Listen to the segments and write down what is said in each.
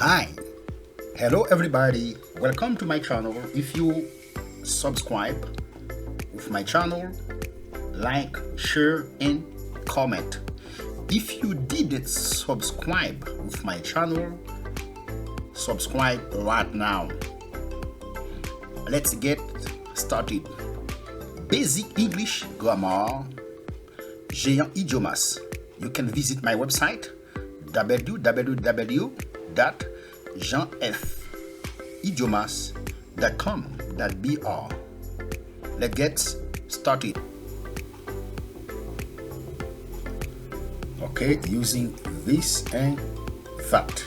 Hi, hello everybody, welcome to my channel. If you subscribe with my channel, like, share and comment. If you didn't subscribe with my channel, subscribe right now. Let's get started. Basic English grammar, géant Idiomas. You can visit my website www.jeanfidiomas.com.br. Let's get started. Okay, using this and that.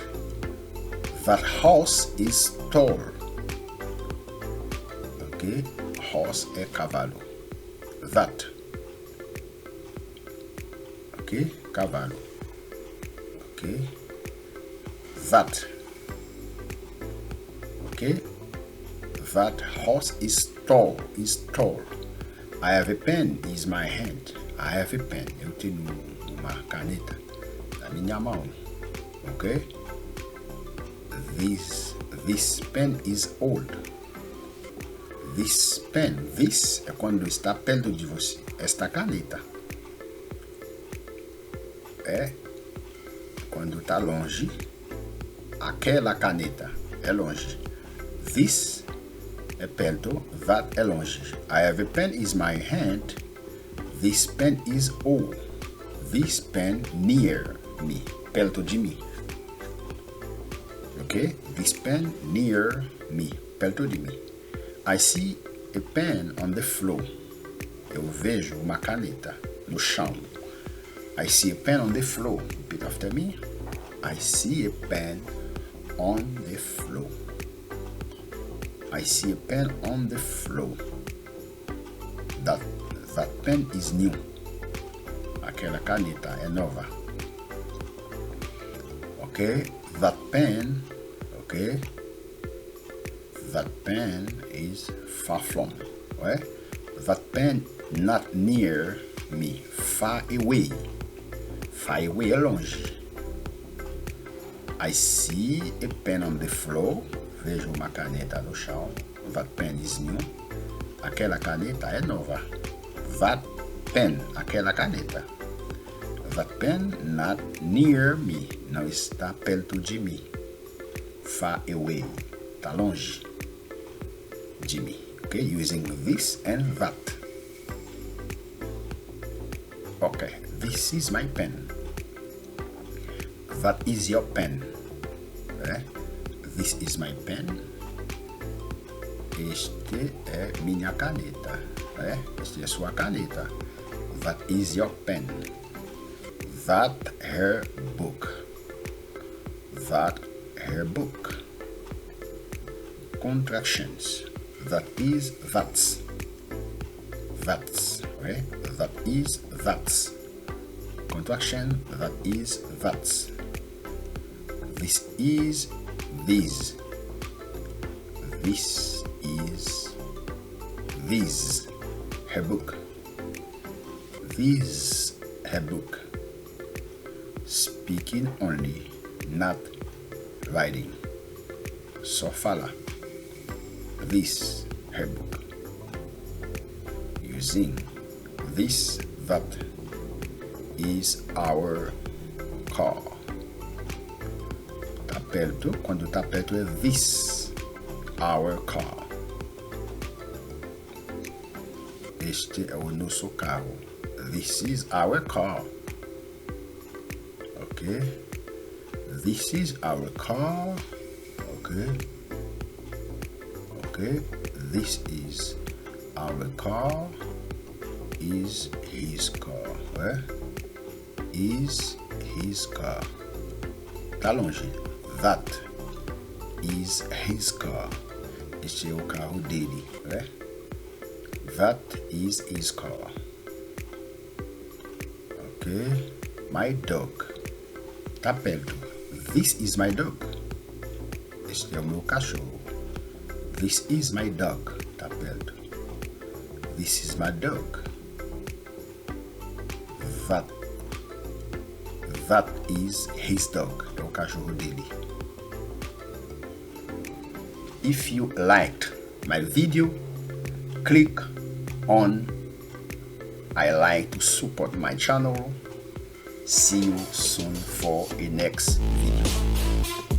That horse is tall. Okay, horse e cavalo. That. Okay, cavalo. Okay, that. Okay, that horse is tall. Is tall. I have a pen. Is my hand. I have a pen. Eu tenho uma caneta na minha mão. Okay. This pen is old. This pen. This é quando está perto de você. Esta caneta é quando está longe. Aquela caneta é longe. This é perto. That é longe. I have a pen is my hand. This pen is old. This pen near me. Perto de mim. Okay? This pen near me. Perto de mim. I see a pen on the floor. Eu vejo uma caneta no chão. I see a pen on the floor. Repeat after me. I see a pen on the floor. I see a pen on the floor. That pen is new. Aquela caneta é nova. Okay? That pen, okay? That pen is far from. Ouais? That pen not near me. Far away. Far away é longe. I see a pen on the floor. Vejo uma caneta no chão. That pen is new. Aquela caneta é nova. That pen, aquela caneta. That pen not near me. Não está perto de mim. Far away. Está longe de mim. Okay, using this and that. Okay, this is my pen. That is your pen. Okay? This is my pen. Este é minha caneta. Okay? Este é sua caneta. That is your pen. That her book. That her book. Contractions. That is that's. That's. Okay? That is that's. Contraction. That is that's. This is this. This is this. Her book. This her book. Speaking only, not writing. Só fala. This her book. Using this that is our car. Tá perto, quando tá perto é this our car. Este é o nosso carro. This is our car. Okay. This is our car. Okay. Okay. This is our car. Is his car. Where? Is his car. Tá longe. That is his car. Este é o carro dele. Right? That is his car. Okay. My dog. Tá perto. This is my dog. Este é o meu cachorro. This is my dog. Tá perto. This is my dog. That is his dog. É o cachorro dele. if you liked my video, click on I like to support my channel. See you soon for a next video.